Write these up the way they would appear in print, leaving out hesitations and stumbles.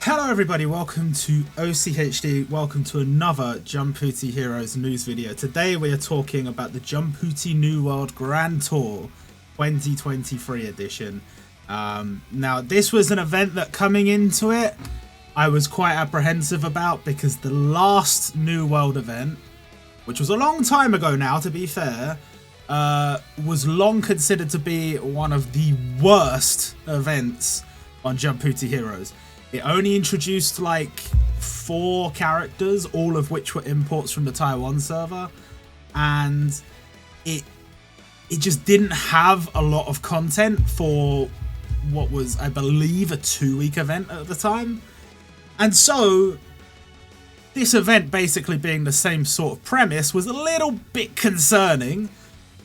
Hello everybody, welcome to OCHD, welcome to another Jumputi Heroes news video. Today we are talking about the Jumputi New World Grand Tour 2023 edition. Now this was an event that coming into it, I was quite apprehensive about because the last New World event, which was a long time ago now to be fair, was long considered to be one of the worst events on Jumputi Heroes. It only introduced like 4 characters, all of which were imports from the Taiwan server, and it just didn't have a lot of content for what was, I believe, a 2-week event at the time. And so this event basically being the same sort of premise was a little bit concerning.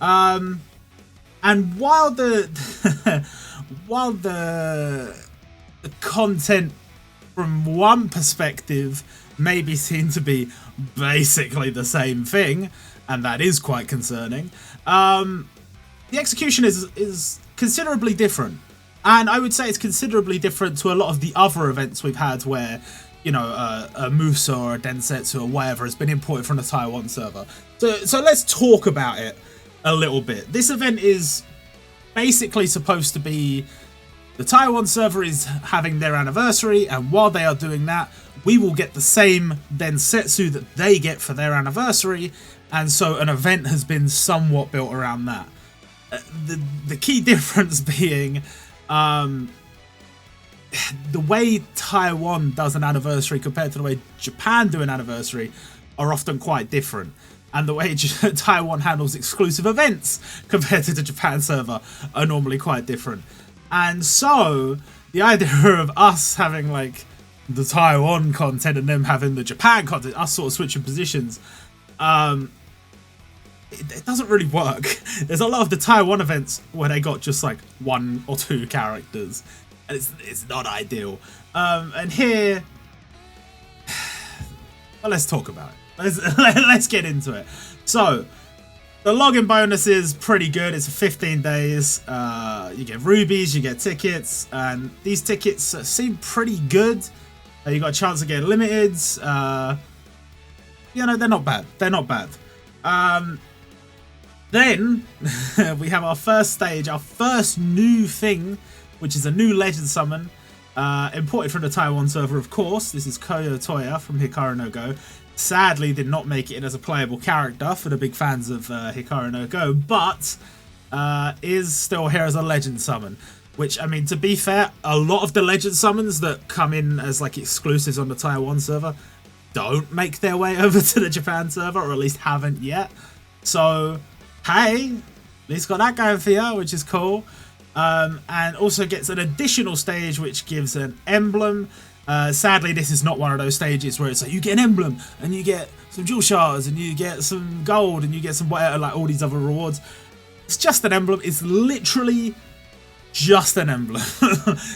And while the the content from one perspective may be seen to be basically the same thing, and that is quite concerning, the execution is considerably different. And I would say it's considerably different to a lot of the other events we've had where, you know, a Musa or a Densetsu or whatever has been imported from the Taiwan server. So let's talk about it a little bit. This event is basically supposed to be, the Taiwan server is having their anniversary, and while they are doing that, we will get the same Densetsu that they get for their anniversary, and so an event has been somewhat built around that. The key difference being the way Taiwan does an anniversary compared to the way Japan do an anniversary are often quite different. And the way Taiwan handles exclusive events compared to the Japan server are normally quite different. And so the idea of us having like the Taiwan content and them having the Japan content, us sort of switching positions, it doesn't really work. There's a lot of the Taiwan events where they got just like 1 or 2 characters, and it's not ideal. And here, well, let's talk about it. Let's get into it. So the login bonus is pretty good. It's 15 days. You get rubies, you get tickets, and these tickets seem pretty good. You got a chance to get limiteds. You know, they're not bad. They're not bad. Then we have our first stage, our first new thing, which is a new legend summon, imported from the Taiwan server, of course. This is Koyo Toya from Hikaru no Go. Sadly, did not make it in as a playable character for the big fans of Hikaru no Go, but is still here as a legend summon. Which, I mean, to be fair, a lot of the legend summons that come in as like exclusives on the Taiwan server don't make their way over to the Japan server, or at least haven't yet. So, hey, at least got that going for you, which is cool. And also gets an additional stage which gives an emblem. Sadly, this is not one of those stages where it's like you get an emblem and you get some jewel shards and you get some gold and you get some whatever, like all these other rewards. It's just an emblem. It's literally just an emblem.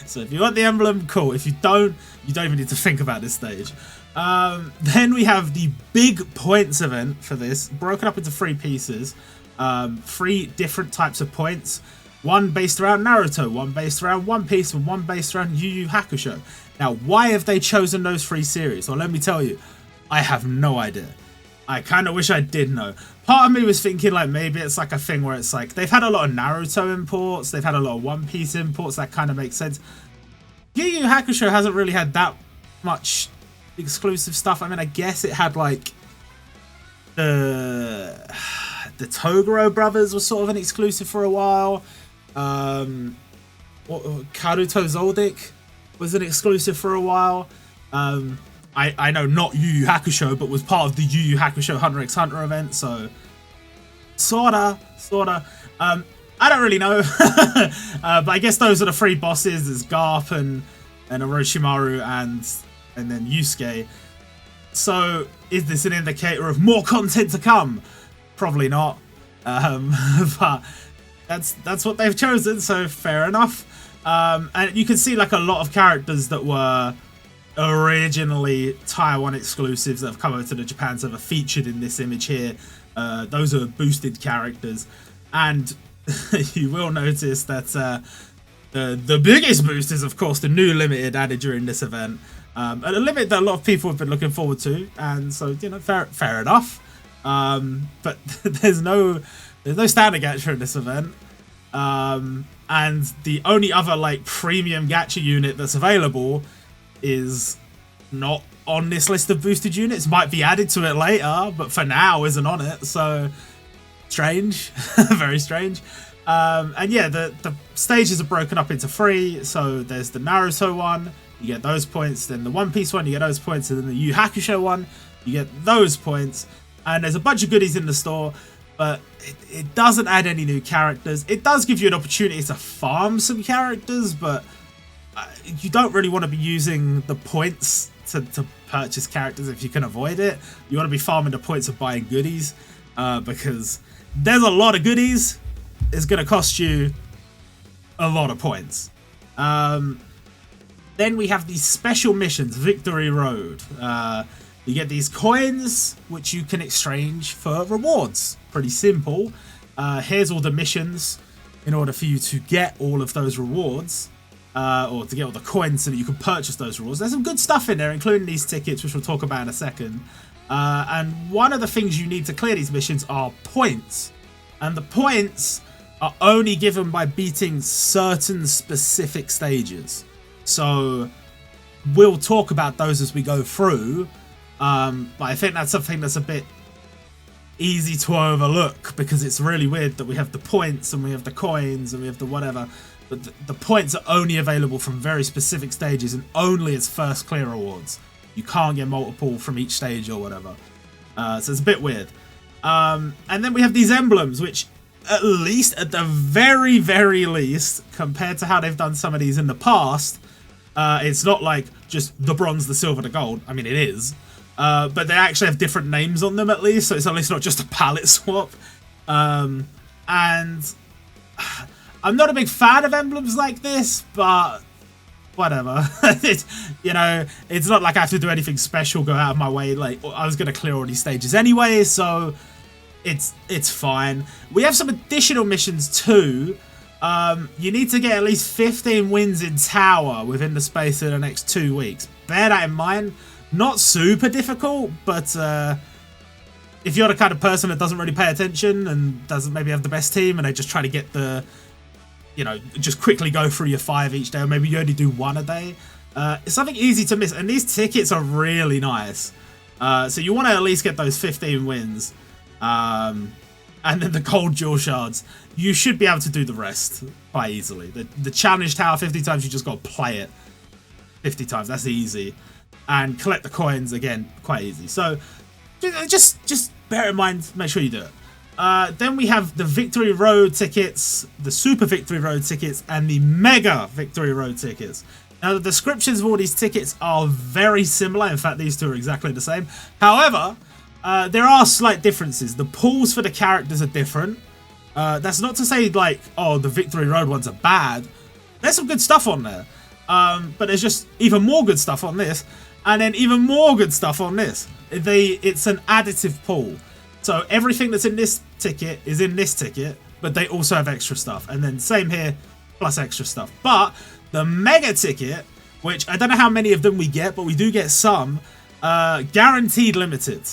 So if you want the emblem, cool. If you don't even need to think about this stage. Then we have the big points event for this, broken up into 3 pieces. 3 different types of points. One based around Naruto, one based around One Piece, and one based around Yu Yu Hakusho. Now, why have they chosen those 3 series? Well, let me tell you, I have no idea. I kind of wish I did know. Part of me was thinking like maybe it's like a thing where it's like they've had a lot of Naruto imports, they've had a lot of One Piece imports, that kind of makes sense. Yu Yu Hakusho hasn't really had that much exclusive stuff. I mean, I guess it had like the Toguro brothers was sort of an exclusive for a while. Karuto Zoldyck was an exclusive for a while. I know not Yu Yu Hakusho, but was part of the Yu Yu Hakusho Hunter x Hunter event, so sorta. I don't really know. But I guess those are the 3 bosses. There's Garp and Orochimaru and then Yusuke. So is this an indicator of more content to come? Probably not. But that's what they've chosen, so fair enough. And you can see like a lot of characters that were originally Taiwan exclusives that have come over to the Japan server featured in this image here. Those are boosted characters, and you will notice that the biggest boost is, of course, the new limited added during this event. a limit that a lot of people have been looking forward to, and so, you know, fair enough. But there's no standard gacha in this event, and the only other like premium gacha unit that's available is not on this list of boosted units. Might be added to it later, but for now isn't on it. So strange, very strange. And yeah, the stages are broken up into 3. So there's the Naruto one, you get those points. Then the One Piece one, you get those points. And then the Yu Hakusho one, you get those points. And there's a bunch of goodies in the store, but it doesn't add any new characters. It does give you an opportunity to farm some characters, but you don't really want to be using the points to purchase characters if you can avoid it. You want to be farming the points of buying goodies, because there's a lot of goodies. It's going to cost you a lot of points. Then we have these special missions, Victory Road. You get these coins, which you can exchange for rewards. Pretty simple. Here's all the missions in order for you to get all of those rewards, or to get all the coins so that you can purchase those rewards. There's some good stuff in there, including these tickets, which we'll talk about in a second. And one of the things you need to clear these missions are points. And the points are only given by beating certain specific stages. So we'll talk about those as we go through. But I think that's something that's a bit easy to overlook, because it's really weird that we have the points and we have the coins and we have the whatever, but the points are only available from very specific stages and only as first clear rewards. You can't get multiple from each stage or whatever. So it's a bit weird. And then we have these emblems, which at the very, very least, compared to how they've done some of these in the past, it's not like just the bronze, the silver, the gold. I mean, it is. But they actually have different names on them at least, so it's at least not just a palette swap. And I'm not a big fan of emblems like this, but whatever. You know, it's not like I have to do anything special, go out of my way. Like, I was going to clear all these stages anyway, so it's fine. We have some additional missions too. You need to get at least 15 wins in Tower within the space of the next 2 weeks. Bear that in mind. Not super difficult, but if you're the kind of person that doesn't really pay attention and doesn't maybe have the best team, and they just try to get the, you know, just quickly go through your 5 each day, or maybe you only do 1 a day, it's something easy to miss. And these tickets are really nice. So you want to at least get those 15 wins. And then the gold jewel shards. You should be able to do the rest quite easily. The challenge tower 50 times, you just got to play it 50 times. That's easy. And collect the coins, again, quite easy. So just bear in mind, make sure you do it. Then we have the Victory Road tickets, the Super Victory Road tickets, and the Mega Victory Road tickets. Now, the descriptions of all these tickets are very similar. In fact, these two are exactly the same. However, there are slight differences. The pools for the characters are different. That's not to say, like, oh, the Victory Road ones are bad. There's some good stuff on there. But there's just even more good stuff on this. And then even more good stuff on this. It's an additive pool. So everything that's in this ticket is in this ticket, but they also have extra stuff. And then same here, plus extra stuff. But the Mega ticket, which I don't know how many of them we get, but we do get some, guaranteed limited.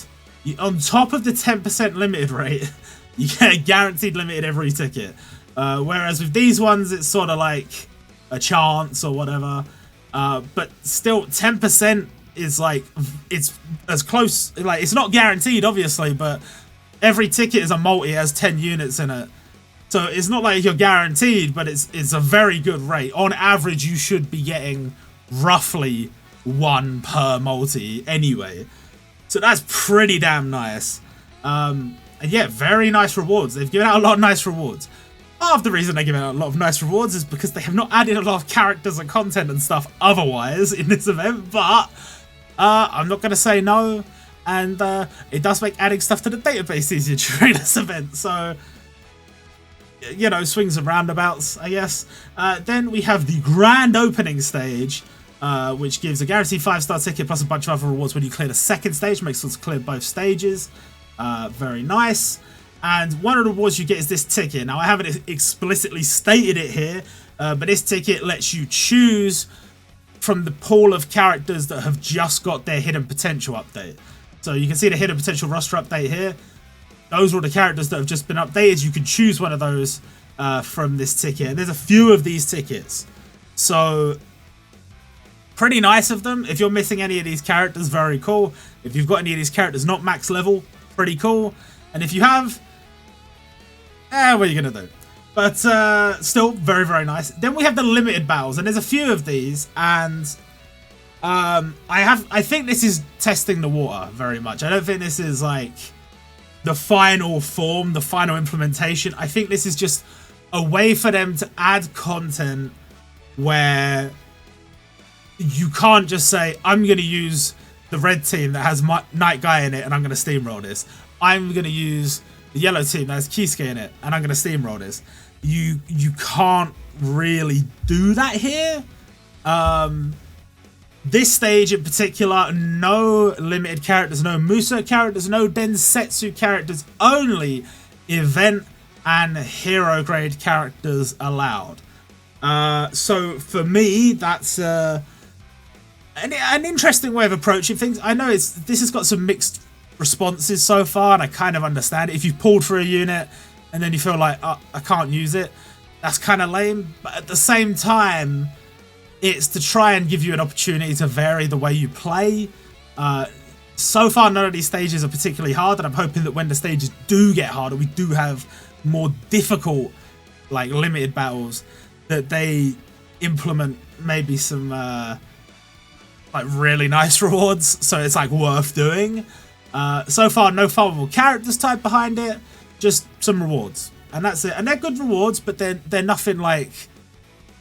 On top of the 10% limited rate, you get guaranteed limited every ticket. Whereas with these ones, it's sort of like a chance or whatever. But still, 10% is like, it's as close, like, it's not guaranteed, obviously, but every ticket is a multi, it has 10 units in it. So it's not like you're guaranteed, but it's a very good rate. On average, you should be getting roughly 1 per multi anyway. So that's pretty damn nice. And yeah, very nice rewards. They've given out a lot of nice rewards. Half the reason they give out a lot of nice rewards is because they have not added a lot of characters and content and stuff otherwise in this event, but I'm not going to say no, and it does make adding stuff to the database easier during this event, so, you know, swings and roundabouts, I guess. Then we have the grand opening stage, which gives a guaranteed 5-star ticket plus a bunch of other rewards when you clear the second stage. Makes sure to clear both stages. Very nice. And one of the rewards you get is this ticket. Now, I haven't explicitly stated it here, but this ticket lets you choose from the pool of characters that have just got their hidden potential update. So you can see the hidden potential roster update here. Those are all the characters that have just been updated. You can choose one of those from this ticket. And there's a few of these tickets. So pretty nice of them. If you're missing any of these characters, very cool. If you've got any of these characters not max level, pretty cool. And if you have, what are you going to do? But still very, very nice. Then we have the limited battles. And there's a few of these. And I think this is testing the water very much. I don't think this is like the final form, the final implementation. I think this is just a way for them to add content where you can't just say, I'm going to use the red team that has Night Guy in it and I'm going to steamroll this. I'm going to use the yellow team that has Kisuke in it and I'm going to steamroll this. You can't really do that here. This stage in particular, no limited characters, no Muso characters, no Densetsu characters, only event and hero grade characters allowed. So for me, that's an interesting way of approaching things. I know this has got some mixed responses so far, and I kind of understand it. If you've pulled for a unit and then you feel like, oh, I can't use it, that's kind of lame. But at the same time, it's to try and give you an opportunity to vary the way you play. So far, none of these stages are particularly hard, and I'm hoping that when the stages do get harder, we do have more difficult, like, limited battles, that they implement maybe some, like, really nice rewards, so it's, like, worth doing. So far, no farmable characters type behind it, just some rewards. And that's it. And they're good rewards, but they're nothing, like,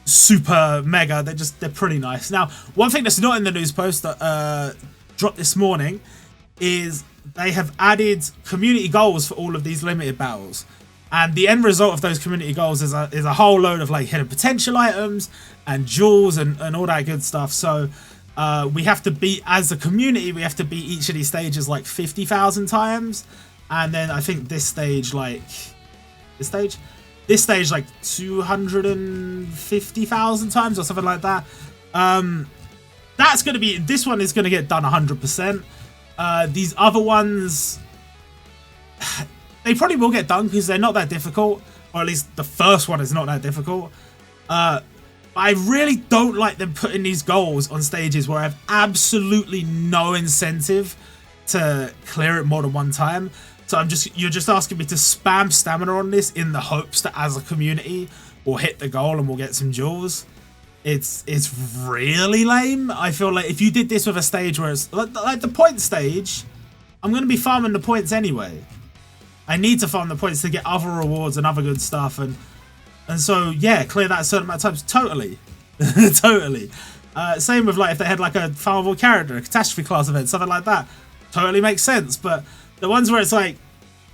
super mega. They're pretty nice. Now, one thing that's not in the news post that dropped this morning is they have added community goals for all of these limited battles, and the end result of those community goals is a whole load of like hidden potential items and jewels and all that good stuff. So we have to beat, as a community, we have to beat each of these stages like 50,000 times, and then I think this stage like 250,000 times or something like that. That's going to be, this one is going to get done 100%. These other ones, they probably will get done because they're not that difficult, or at least the first one is not that difficult. I really don't like them putting these goals on stages where I have absolutely no incentive to clear it more than one time. So you're just asking me to spam stamina on this in the hopes that as a community we'll hit the goal and we'll get some jewels. It's really lame. I feel like if you did this with a stage where it's like the point stage, I'm going to be farming the points anyway. I need to farm the points to get other rewards and other good stuff, and so yeah, clear that a certain amount of times. Totally. Totally. Same with like if they had like a farmable character, a catastrophe class event, something like that. Totally makes sense. But the ones where it's like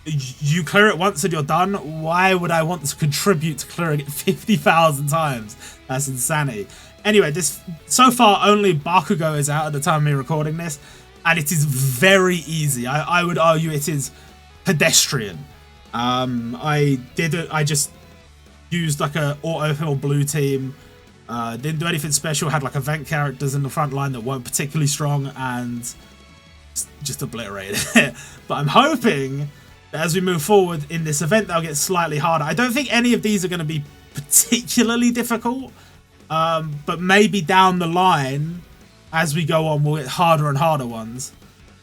you clear it once and you're done, why would I want to contribute to clearing it 50,000 times? That's insanity. Anyway, this so far only Bakugo is out at the time of me recording this, and it is very easy. I would argue it is pedestrian. I just used like a autofill blue team. Didn't do anything special. Had like event characters in the front line that weren't particularly strong, and just obliterated it. But I'm hoping that as we move forward in this event, they'll get slightly harder. I don't think any of these are going to be particularly difficult, but maybe down the line as we go on we'll get harder and harder ones,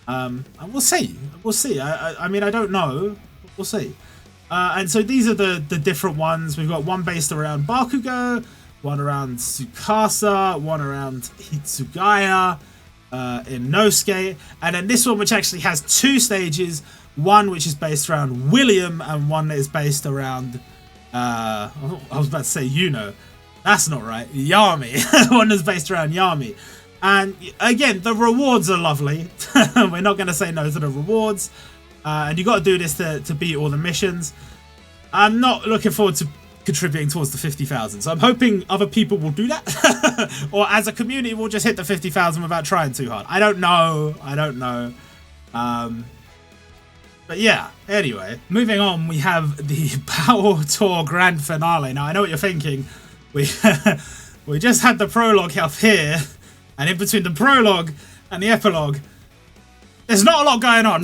and we'll see. I mean, I don't know, we'll see. And so these are the different ones. We've got one based around Bakugo, one around Tsukasa, one around Hitsugaya, Inosuke, and then this one which actually has two stages, one which is based around William and one that is based around I was about to say that's not right, Yami. One that's based around Yami. And again, the rewards are lovely. We're not going to say no to the rewards, and you got to do this to beat all the missions. I'm not looking forward to contributing towards the 50,000, so I'm hoping other people will do that, or as a community we'll just hit the 50,000 without trying too hard. I don't know. But yeah, anyway, moving on, we have the Battle Tour Grand Finale. Now, I know what you're thinking. We just had the prologue up here, And in between the prologue and the epilogue, there's not a lot going on.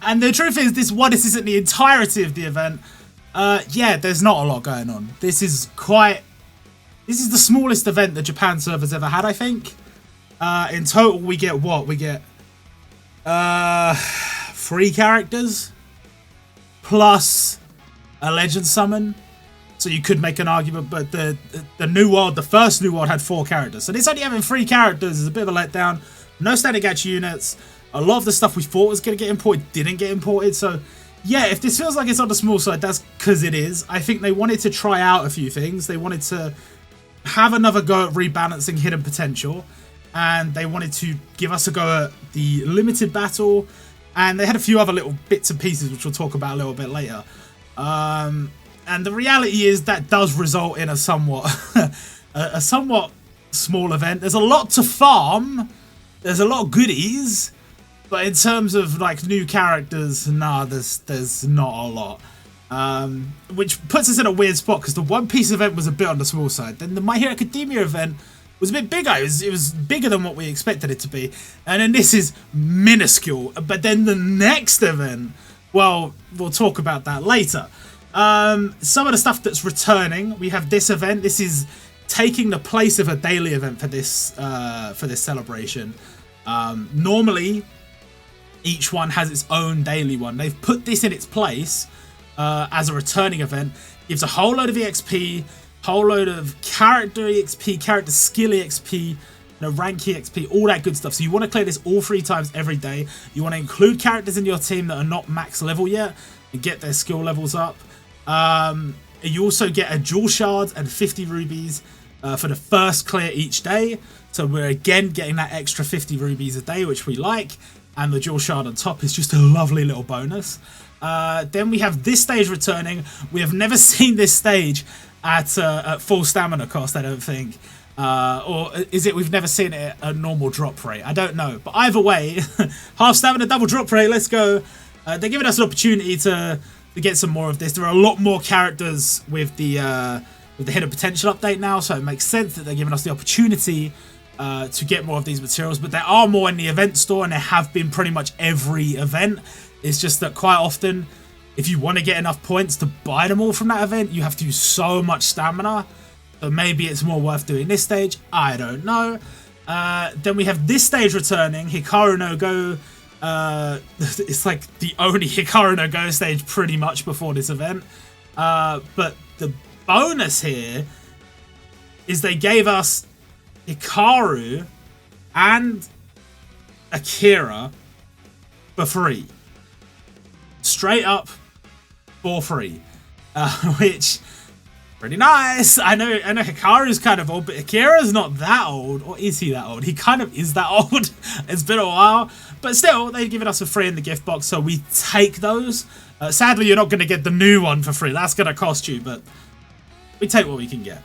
And the truth is, this isn't the entirety of the event. Yeah, there's not a lot going on. This is the smallest event the Japan server's ever had, I think. In total, we get what? We get 3 characters plus a legend summon. So you could make an argument, but the new world, the first new world, had 4 characters. So this only having 3 characters is a bit of a letdown. No standard gacha units. A lot of the stuff we thought was going to get imported didn't get imported. So yeah, if this feels like it's on the small side, that's because it is. I think they wanted to try out a few things. They wanted to have another go at rebalancing hidden potential. And they wanted to give us a go at the limited battle. And they had a few other little bits and pieces, which we'll talk about a little bit later. And the reality is that does result in a somewhat a somewhat small event. There's a lot to farm. There's a lot of goodies. But in terms of like new characters, nah, there's not a lot. Which puts us in a weird spot because the One Piece event was a bit on the small side. Then the My Hero Academia event was a bit bigger. It was bigger than what we expected it to be. And then this is minuscule. But then the next event, well, we'll talk about that later. Some of the stuff that's returning, we have this event. This is taking the place of a daily event for this celebration. Normally, each one has its own daily one. They've put this in its place as a returning event. Gives a whole load of EXP, whole load of character EXP, character skill EXP, rank EXP, all that good stuff. So you want to clear this all 3 times every day. You want to include characters in your team that are not max level yet and get their skill levels up. You also get a jewel shard and 50 rubies for the first clear each day. So we're again getting that extra 50 rubies a day, which we like. And the jewel shard on top is just a lovely little bonus. Then we have this stage returning. We have never seen this stage at full stamina cost, I don't think. Or is it we've never seen it at a normal drop rate? I don't know. But either way, half stamina, double drop rate, let's go. They're giving us an opportunity to get some more of this. There are a lot more characters with the hidden potential update now, so it makes sense that they're giving us the opportunity to get more of these materials. But there are more in the event store, and there have been pretty much every event. It's just that quite often, if you want to get enough points to buy them all from that event, you have to use so much stamina. So maybe it's more worth doing this stage. I don't know. Then we have this stage returning, Hikaru no Go. It's like the only Hikaru no Go stage pretty much before this event. But the bonus here is they gave us Hikaru and Akira for free. Straight up for free. Which, pretty nice. I know Hikaru's kind of old, but Akira's not that old. Or is he that old? He kind of is that old. It's been a while. But still, they've given us for free in the gift box, so we take those. Sadly, you're not going to get the new one for free. That's going to cost you, but we take what we can get.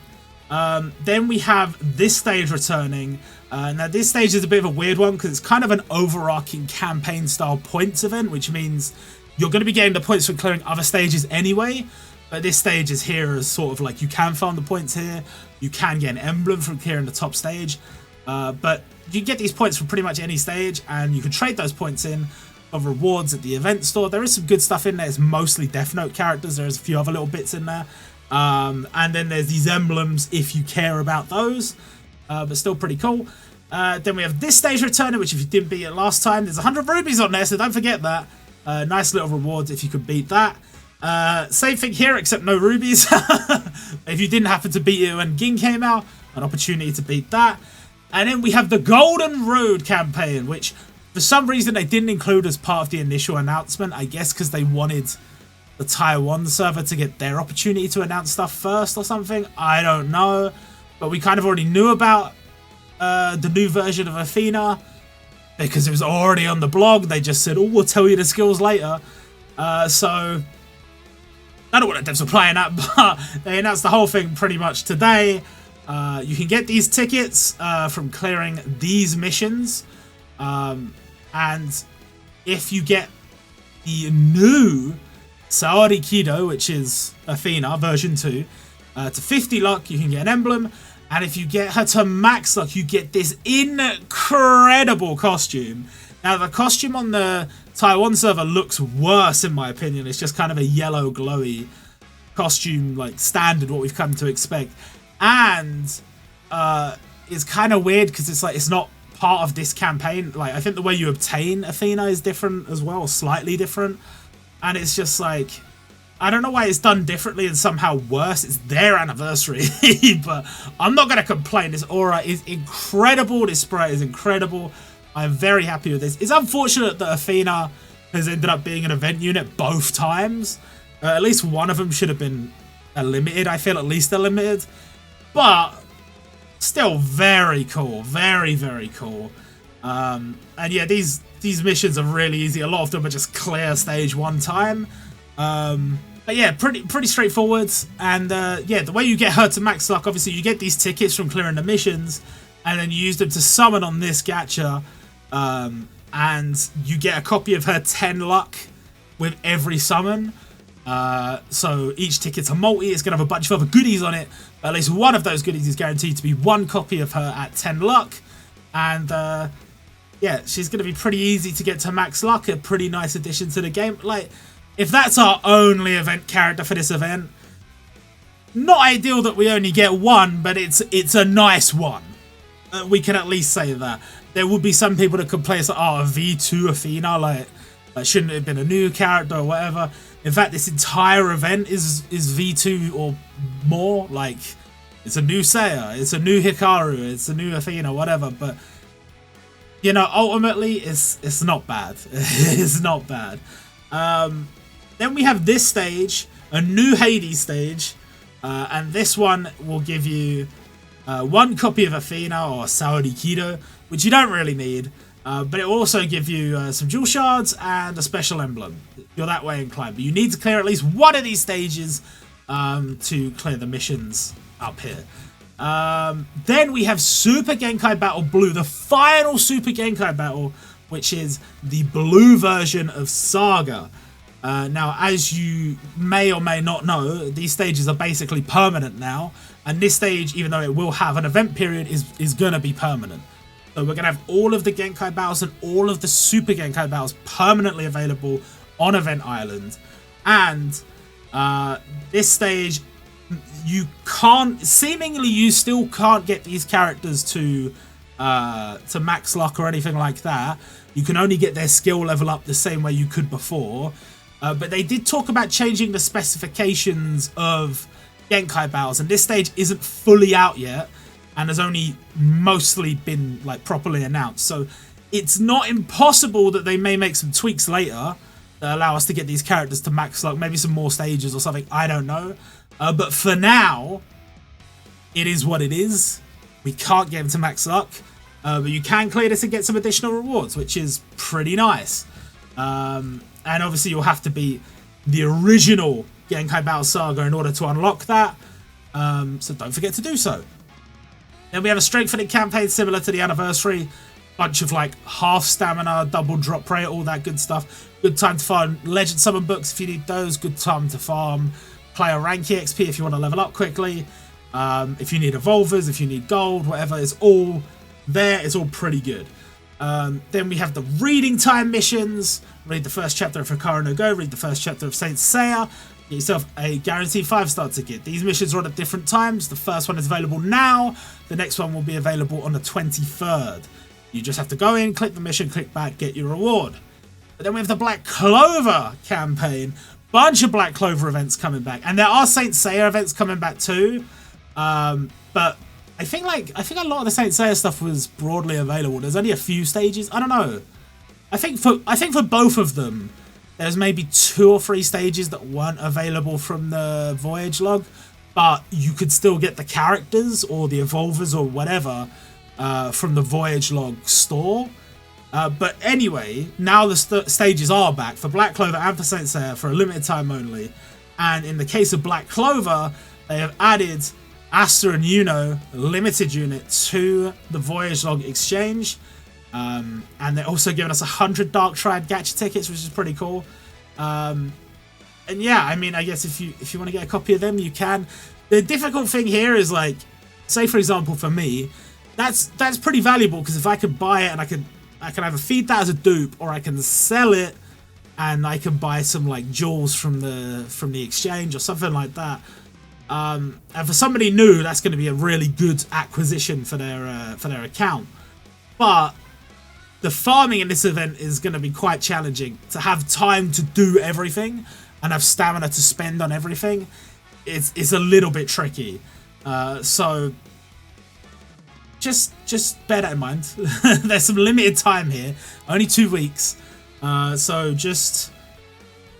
Then we have this stage returning. Now, this stage is a bit of a weird one because it's kind of an overarching campaign-style points event, which means you're going to be getting the points from clearing other stages anyway. But this stage is here as sort of like you can farm the points here. You can get an emblem from clearing the top stage. But you get these points from pretty much any stage, and you can trade those points in of rewards at the event store. There is some good stuff in there. It's mostly Death Note characters. There's a few other little bits in there. And then there's these emblems if you care about those. But still pretty cool. Then we have this stage returning, which if you didn't beat it last time, there's 100 rubies on there, so don't forget that. Nice little rewards if you could beat that. Same thing here, except no rubies. If you didn't happen to beat it when Gin came out, an opportunity to beat that. And then we have the Golden Road campaign, which for some reason they didn't include as part of the initial announcement. I guess because they wanted the Taiwan server to get their opportunity to announce stuff first or something. I don't know. But we kind of already knew about the new version of Athena because it was already on the blog. They just said, oh, we'll tell you the skills later. So I don't know what the devs were playing at, but they announced the whole thing pretty much today. You can get these tickets from clearing these missions. And if you get the new Saori Kido, which is Athena version 2, to 50 luck, you can get an emblem. And if you get her to max luck, you get this incredible costume. Now, the costume on the Taiwan server looks worse, in my opinion. It's just kind of a yellow glowy costume, like standard, what we've come to expect. And it's kind of weird because it's like it's not part of this campaign. Like, I think the way you obtain Athena is different as well, slightly different. And it's just like, I don't know why it's done differently and somehow worse. It's their anniversary, but I'm not going to complain. This aura is incredible. This sprite is incredible. I'm very happy with this. It's unfortunate that Athena has ended up being an event unit both times. At least one of them should have been a limited. I feel at least a limited. But still very cool. Very, very cool. And yeah, these missions are really easy. A lot of them are just clear stage one time. But yeah, pretty straightforward. And yeah, the way you get her to max luck, obviously you get these tickets from clearing the missions, and then you use them to summon on this gacha. And you get a copy of her 10 luck with every summon. So each ticket's a multi. It's going to have a bunch of other goodies on it. But at least one of those goodies is guaranteed to be one copy of her at 10 luck. And yeah, she's going to be pretty easy to get to max luck. A pretty nice addition to the game. Like, if that's our only event character for this event, not ideal that we only get one, but it's a nice one. We can at least say that. There would be some people that could play as like, oh, a V2 Athena, like shouldn't it have been a new character or whatever. In fact, this entire event is V2 or more. Like, it's a new Seiya, it's a new Hikaru, it's a new Athena, whatever. But you know, ultimately, it's not bad. It's not bad. Then we have this stage, a new Hades stage, and this one will give you one copy of Athena or Saori Kido, which you don't really need, but it will also give you some jewel shards and a special emblem. You're that way inclined, but you need to clear at least one of these stages to clear the missions up here. Then we have Super Genkai Battle Blue, the final Super Genkai Battle, which is the blue version of Saga. Now, as you may or may not know, these stages are basically permanent now, and this stage, even though it will have an event period, is going to be permanent. So we're going to have all of the Genkai battles and all of the Super Genkai battles permanently available on Event Island. And this stage, you can't, seemingly you still can't get these characters to max luck or anything like that. You can only get their skill level up the same way you could before. But they did talk about changing the specifications of Genkai battles, and this stage isn't fully out yet and has only mostly been like properly announced. So it's not impossible that they may make some tweaks later that allow us to get these characters to max luck, maybe some more stages or something, I don't know. But for now, it is what it is. We can't get them to max luck, but you can clear this and get some additional rewards, which is pretty nice. And obviously you'll have to beat the original Genkai Battle Saga in order to unlock that, so don't forget to do so. Then we have a strengthening campaign similar to the anniversary. Bunch of like half stamina, double drop rate, all that good stuff. Good time to farm legend summon books if you need those. Good time to farm player rank EXP if you want to level up quickly. If you need evolvers, if you need gold, whatever, it's all there. It's all pretty good. Then we have the reading time missions. Read the first chapter of Hikaru no Go, read the first chapter of Saint Seiya. Get yourself a guaranteed 5-star ticket. These missions are on at different times. The first one is available now. The next one will be available on the 23rd. You just have to go in, click the mission, click back, get your reward. But then we have the Black Clover campaign. Bunch of Black Clover events coming back. And there are Saint Seiya events coming back too. But I think a lot of the Saint Seiya stuff was broadly available. There's only a few stages. I don't know. I think for both of them, there's maybe 2 or 3 stages that weren't available from the voyage log, but you could still get the characters or the evolvers or whatever from the voyage log store. But anyway, now the stages are back for Black Clover and for Saint Seiya for a limited time only. And in the case of Black Clover, they have added Asta and Yuno limited unit to the voyage log exchange. And they're also giving us 100 Dark Triad Gacha tickets, which is pretty cool. And yeah, I mean, I guess if you want to get a copy of them, you can. The difficult thing here is like say for example for me, that's pretty valuable, because if I could buy it and I can either feed that as a dupe, or I can sell it and I can buy some like jewels from the exchange or something like that. And for somebody new, that's going to be a really good acquisition for their account. But the farming in this event is going to be quite challenging. To have time to do everything and have stamina to spend on everything, it's a little bit tricky. So just bear that in mind. There's some limited time here, only 2 weeks. So just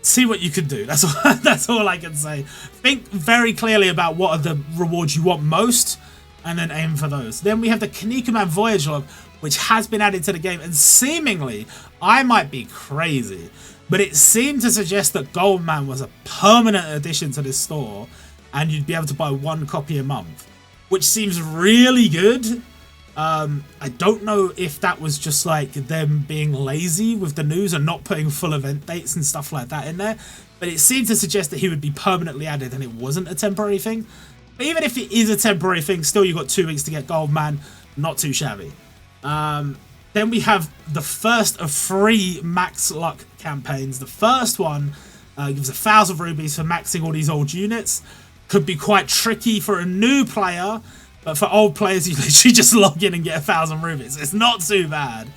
see what you can do. That's all I can say. Think very clearly about what are the rewards you want most, and then aim for those. Then we have the Kinnikuman Voyage Log, which has been added to the game, and seemingly, I might be crazy, but it seemed to suggest that Goldman was a permanent addition to this store, and you'd be able to buy 1 copy a month, which seems really good. I don't know if that was just like them being lazy with the news and not putting full event dates and stuff like that in there, but it seemed to suggest that he would be permanently added and it wasn't a temporary thing. But even if it is a temporary thing, still you got 2 weeks to get Goldman, not too shabby. Then we have the first of 3 max luck campaigns. The first one gives 1,000 rubies for maxing all these old units. Could be quite tricky for a new player, but for old players, you literally just log in and get 1,000 rubies. It's not too bad.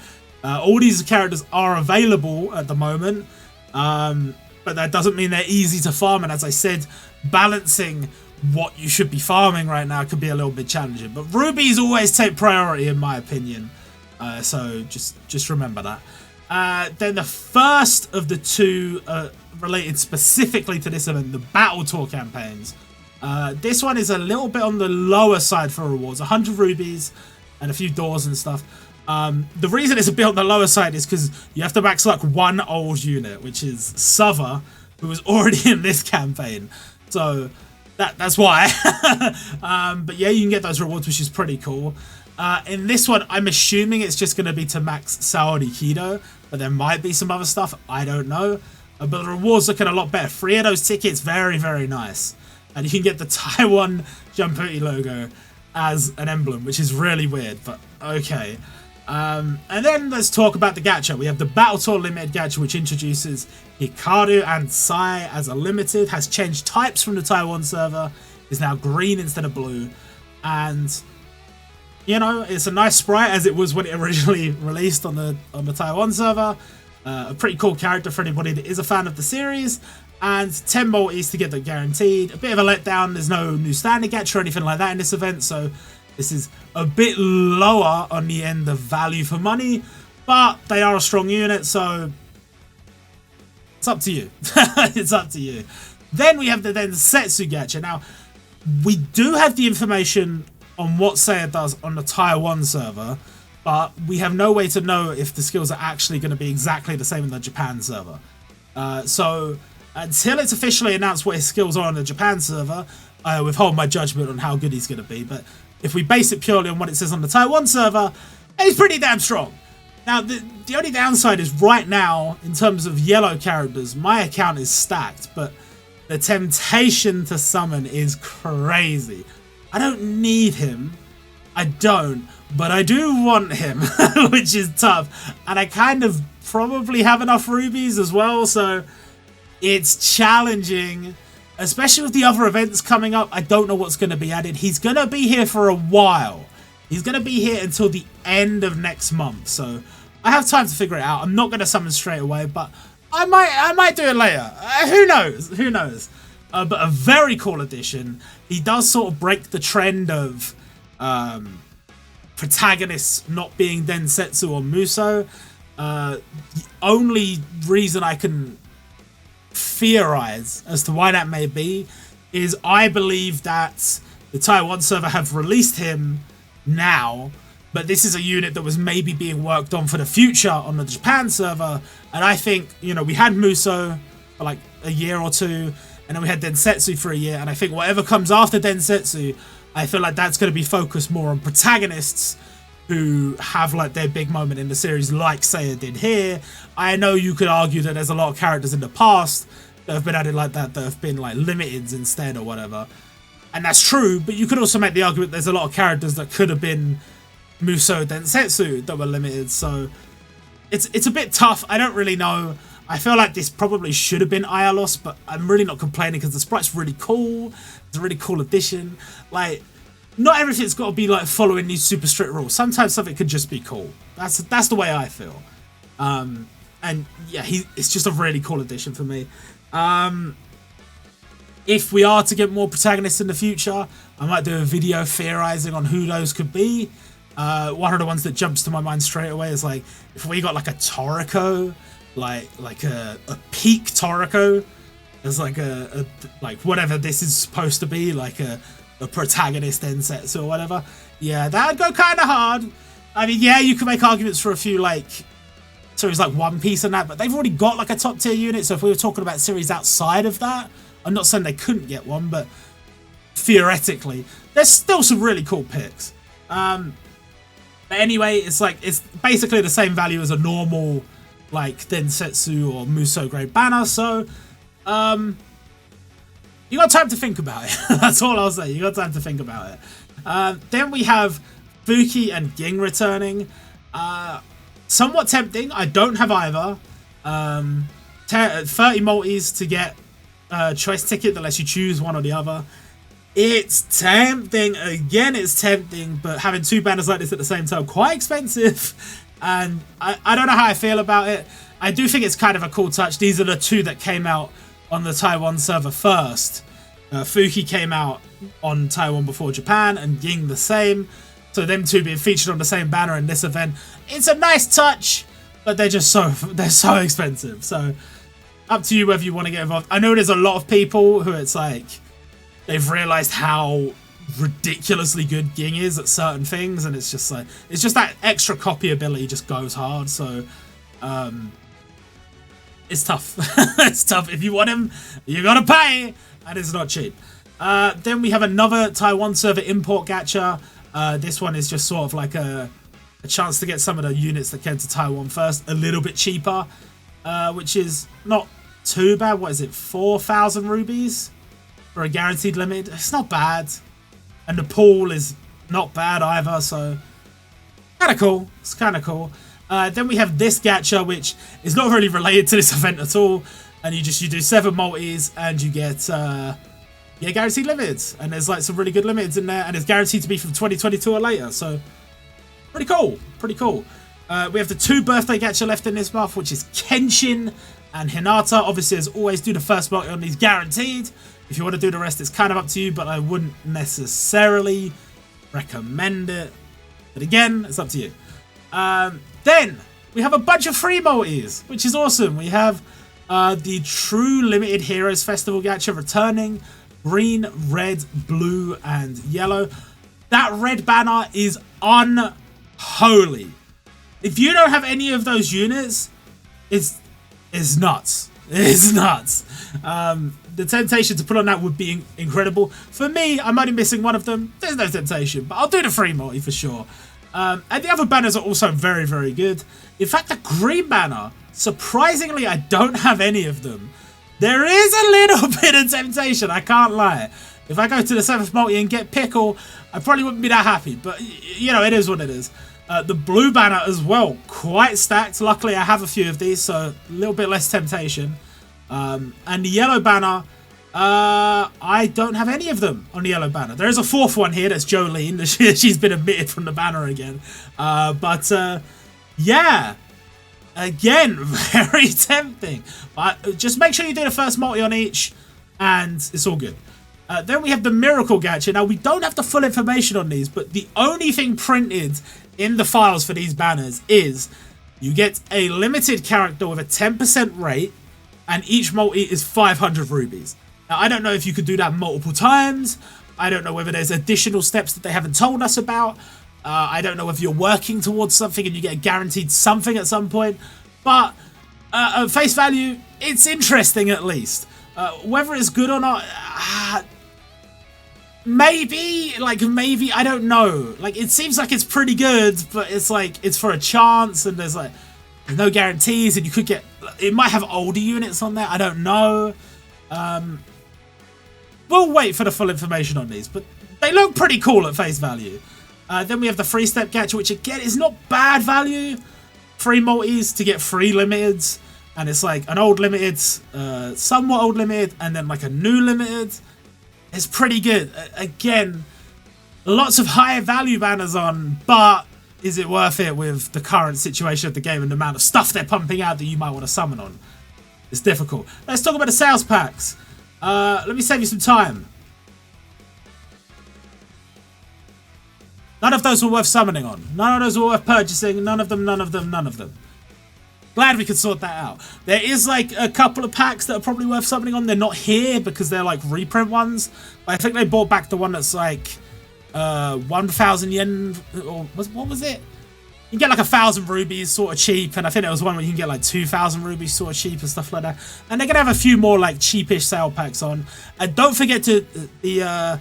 All these characters are available at the moment, but that doesn't mean they're easy to farm. And as I said, balancing what you should be farming right now could be a little bit challenging. But rubies always take priority, in my opinion. So just remember that. Then the first of the 2 related specifically to this event, the Battle Tour campaigns. This one is a little bit on the lower side for rewards, 100 rubies and a few doors and stuff. The reason it's a bit on the lower side is because you have to max luck 1 old unit, which is Sova, who was already in this campaign. So that's why. But yeah, you can get those rewards, which is pretty cool. In this one, I'm assuming it's just going to be to max Saori Kido, but there might be some other stuff, I don't know. But the rewards looking a lot better. 3 of those tickets, very, very nice. And you can get the Taiwan Jumputi logo as an emblem, which is really weird, but okay. And then let's talk about the gacha. We have the Battle Tour Limited gacha, which introduces Hikaru and Sai as a limited, has changed types from the Taiwan server, is now green instead of blue, and you know, it's a nice sprite as it was when it originally released on the Taiwan server. A pretty cool character for anybody that is a fan of the series. And 10 multis to get them guaranteed. A bit of a letdown, there's no new standard gacha or anything like that in this event, so this is a bit lower on the end of value for money, but they are a strong unit, so it's up to you. It's up to you. Then we have the Densetsu gacha. Now, we do have the information on what Seiya does on the Taiwan server, but we have no way to know if the skills are actually going to be exactly the same in the Japan server. So until it's officially announced what his skills are on the Japan server, I withhold my judgment on how good he's going to be. But if we base it purely on what it says on the Taiwan server, he's pretty damn strong. Now, the only downside is right now, in terms of yellow characters, my account is stacked, but the temptation to summon is crazy. I don't need him. I don't. But I do want him, which is tough. And I kind of probably have enough rubies as well, so it's challenging, especially with the other events coming up. I don't know what's going to be added. He's going to be here for a while. He's going to be here until the end of next month, so I have time to figure it out. I'm not going to summon straight away, but I might do it later. Who knows? Who knows? But a very cool addition. He does sort of break the trend of protagonists not being Densetsu or Muso. The only reason I can theorize as to why that may be is I believe that the Taiwan server have released him now, but this is a unit that was maybe being worked on for the future on the Japan server, and I think, you know, we had Muso for like a year or 2, and then we had Densetsu for a year, and I think whatever comes after Densetsu, I feel like that's going to be focused more on protagonists who have like their big moment in the series, like Seiya did here. I know you could argue that there's a lot of characters in the past that have been added like that have been like limiteds instead or whatever. And that's true, but you could also make the argument there's a lot of characters that could have been Musou Densetsu that were limited, so it's a bit tough. I don't really know. I feel like this probably should have been Ayalos, but I'm really not complaining because the sprite's really cool. It's a really cool addition. Like, not everything's got to be like following these super strict rules. Sometimes something could just be cool. That's the way I feel. And yeah, it's just a really cool addition for me. If we are to get more protagonists in the future, I might do a video theorizing on who those could be. One of the ones that jumps to my mind straight away is like, if we got like a Toriko, like a peak Toriko, as like a like whatever this is supposed to be, like a protagonist Densetsu or whatever. Yeah, that would go kind of hard. I mean, yeah, you can make arguments for a few like series like One Piece and that, but they've already got like a top tier unit. So if we were talking about series outside of that, I'm not saying they couldn't get one, but theoretically, there's still some really cool picks. But anyway, it's basically the same value as a normal like Densetsu or Musou grade banner. So you got time to think about it. That's all I'll say. You got time to think about it. Then we have Fuki and Ging returning. Somewhat tempting. I don't have either. 30 multis to get a choice ticket that lets you choose one or the other. It's tempting. Again, it's tempting, but having two banners like this at the same time, quite expensive. And I don't know how I feel about it. I do think it's kind of a cool touch. These are the two that came out on the Taiwan server first. Fuki came out on Taiwan before Japan, and Ging the same. So them two being featured on the same banner in this event, it's a nice touch, but they're so expensive. So up to you whether you want to get involved. I know there's a lot of people who it's like they've realized how ridiculously good Ging is at certain things, and it's just that extra copy ability just goes hard. So it's tough. It's tough. If you want him, you gotta pay, and it's not cheap. Then we have another Taiwan server import gacha. This one is just sort of like a chance to get some of the units that came to Taiwan first a little bit cheaper, which is not too bad. What is it, 4,000 rubies for a guaranteed limit? It's not bad, and the pool is not bad either, so kind of cool. It's kind of cool. Then we have this gacha, which is not really related to this event at all, and you do 7 multis and you get guaranteed limits, and there's like some really good limits in there, and it's guaranteed to be from 2022 or later, so pretty cool. We have the 2 birthday gacha left in this month, which is Kenshin and Hinata. Obviously, as always, do the first multi on these guaranteed. If you want to do the rest, it's kind of up to you, but I wouldn't necessarily recommend it. But again, it's up to you. Then we have a bunch of free multis, which is awesome. We have the True Limited Heroes Festival gacha returning. Green, red, blue, and yellow. That red banner is unholy. If you don't have any of those units, it's nuts. It's nuts. The temptation to put on that would be incredible. For me, I'm only missing one of them. There's no temptation, but I'll do the free multi for sure. And the other banners are also very, very good. In fact, the green banner, surprisingly, I don't have any of them. There is a little bit of temptation, I can't lie. If I go to the 7th multi and get Pickle, I probably wouldn't be that happy. But, you know, it is what it is. The blue banner as well, quite stacked. Luckily, I have a few of these, so a little bit less temptation. And the yellow banner, I don't have any of them on the yellow banner. There is a 4th one here, that's Jolene. She's been omitted from the banner again. Yeah. Again, very tempting. But just make sure you do the first multi on each, and it's all good. Then we have the Miracle Gacha. Now, we don't have the full information on these, but the only thing printed in the files for these banners is you get a limited character with a 10% rate, and each multi is 500 rubies. Now, I don't know if you could do that multiple times. I don't know whether there's additional steps that they haven't told us about. I don't know if you're working towards something and you get guaranteed something at some point. But at face value, it's interesting at least. Whether it's good or not, maybe, I don't know. Like, it seems like it's pretty good, but it's like, it's for a chance, and there's no guarantees, and you could get, it might have older units on there, I don't know. we'll wait for the full information on these, but they look pretty cool at face value. Then we have the 3-step gacha, which again is not bad value. 3 multis to get 3 limiteds, and it's like an old limited, somewhat old limited, and then like a new limited. It's pretty good. Again, lots of higher value banners on, but is it worth it with the current situation of the game and the amount of stuff they're pumping out that you might want to summon on? It's difficult. Let's talk about the sales packs. Let me save you some time. None of those were worth summoning on. None of those were worth purchasing. None of them, none of them, none of them. Glad we could sort that out. There is like a couple of packs that are probably worth summoning on. They're not here because they're like reprint ones. But I think they brought back the one that's like 1,000 yen, or what was it? You can get like 1,000 rubies sort of cheap, and I think there was one where you can get like 2,000 rubies sort of cheap and stuff like that. And they're gonna have a few more like cheapish sale packs on. And don't forget to the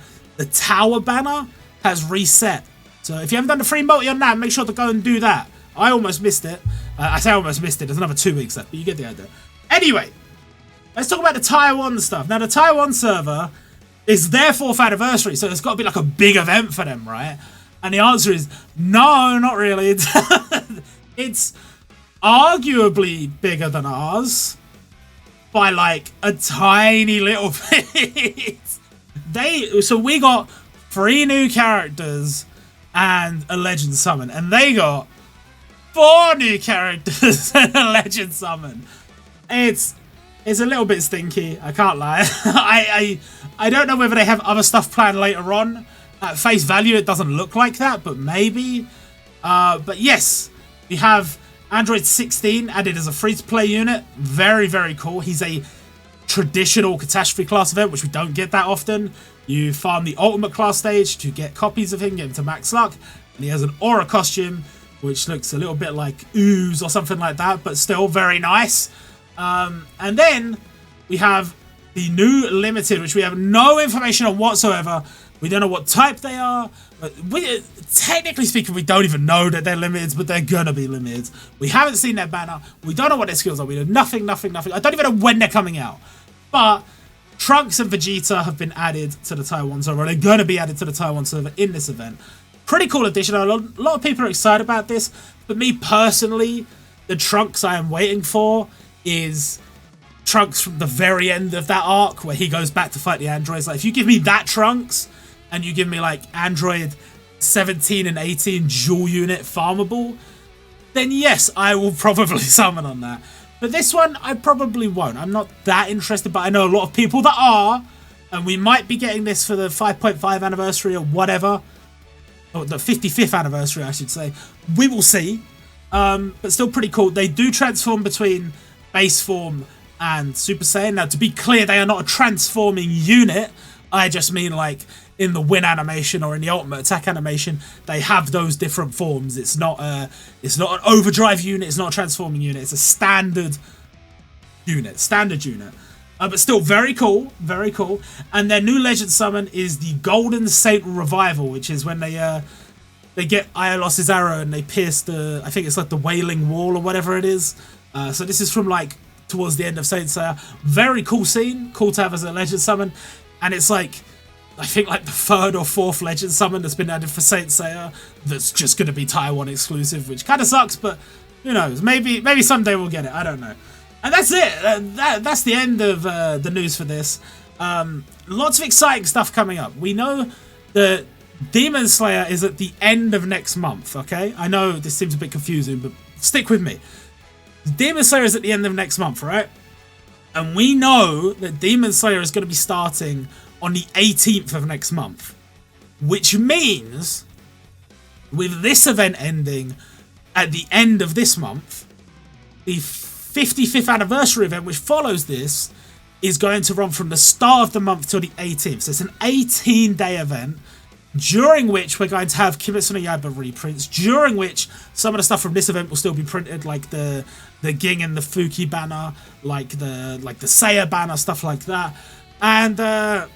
tower banner has reset. So if you haven't done the free multi on that, make sure to go and do that. I almost missed it. I say I almost missed it. There's another 2 weeks left, but you get the idea. Anyway, let's talk about the Taiwan stuff. Now the Taiwan server is their 4th anniversary, so it's got to be like a big event for them, right? And the answer is no, not really. It's arguably bigger than ours by like a tiny little bit. So we got 3 new characters and a legend summon, and they got 4 new characters and a legend summon. It's a little bit stinky, I can't lie. I don't know whether they have other stuff planned later on. At face value, it doesn't look like that, but maybe. But yes, we have Android 16 added as a free-to-play unit. Very, very cool. He's a traditional catastrophe class event, which we don't get that often. You farm the ultimate class stage to get copies of him, get him to max luck. And he has an aura costume, which looks a little bit like ooze or something like that, but still very nice. And then we have the new limited, which we have no information on whatsoever. We don't know what type they are. Technically speaking, we don't even know that they're limited, but they're gonna be limited. We haven't seen their banner. We don't know what their skills are. We know nothing. I don't even know when they're coming out. But Trunks and Vegeta have been added to the Taiwan server. They're gonna be added to the Taiwan server in this event. Pretty cool addition. A lot of people are excited about this. But me personally, the Trunks I am waiting for is Trunks from the very end of that arc where he goes back to fight the androids. Like, if you give me that Trunks and you give me like Android 17 and 18 dual unit farmable, then yes, I will probably summon on that. But this one, I probably won't. I'm not that interested, but I know a lot of people that are, and we might be getting this for the 5.5 anniversary or whatever, or the 55th anniversary, I should say. We will see. But still pretty cool. They do transform between base form and Super Saiyan. Now, to be clear, they are not a transforming unit. I just mean like in the win animation or in the ultimate attack animation, they have those different forms. It's not an overdrive unit. It's not a transforming unit. It's a standard unit. But still very cool. Very cool. And their new legend summon is the Golden Saint Revival, which is when they get Iolos's arrow and they pierce the, I think it's like the Wailing Wall or whatever it is. So this is from like towards the end of Saint Seiya. Very cool scene. Cool to have as a legend summon. And it's like, I think like the 3rd or 4th legend summon that's been added for Saint Seiya that's just going to be Taiwan exclusive, which kind of sucks, but who knows? Maybe someday we'll get it. I don't know. And that's it. That's the end of the news for this. Lots of exciting stuff coming up. We know that Demon Slayer is at the end of next month, okay? I know this seems a bit confusing, but stick with me. Demon Slayer is at the end of next month, right? And we know that Demon Slayer is going to be starting on the 18th of next month. Which means, with this event ending at the end of this month, the 55th anniversary event, which follows this, is going to run from the start of the month till the 18th. So it's an 18-day event, during which we're going to have Kimetsu no Yaiba reprints, during which some of the stuff from this event will still be printed, like the Ging and the Fuki banner, like the Seiya banner, stuff like that. And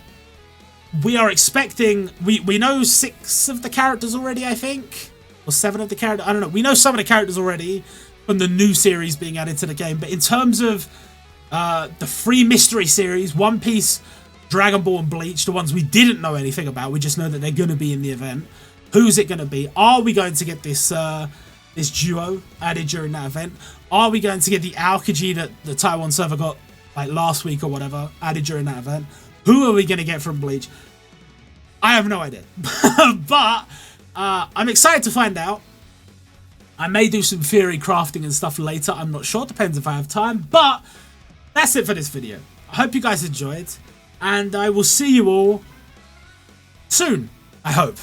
we are expecting, we know 6 of the characters already, I think, or 7 of the characters, I don't know. We know some of the characters already from the new series being added to the game, but in terms of the free mystery series, One Piece Dragon Ball and Bleach, the ones we didn't know anything about. We just know that they're going to be in the event. Who's it going to be? Are we going to get this this duo added during that event? Are we going to get the Aokiji that the Taiwan server got like last week or whatever added during that event? Who are we going to get from Bleach? I have no idea. But I'm excited to find out. I may do some theory crafting and stuff later. I'm not sure. Depends if I have time. But that's it for this video. I hope you guys enjoyed. And I will see you all soon, I hope.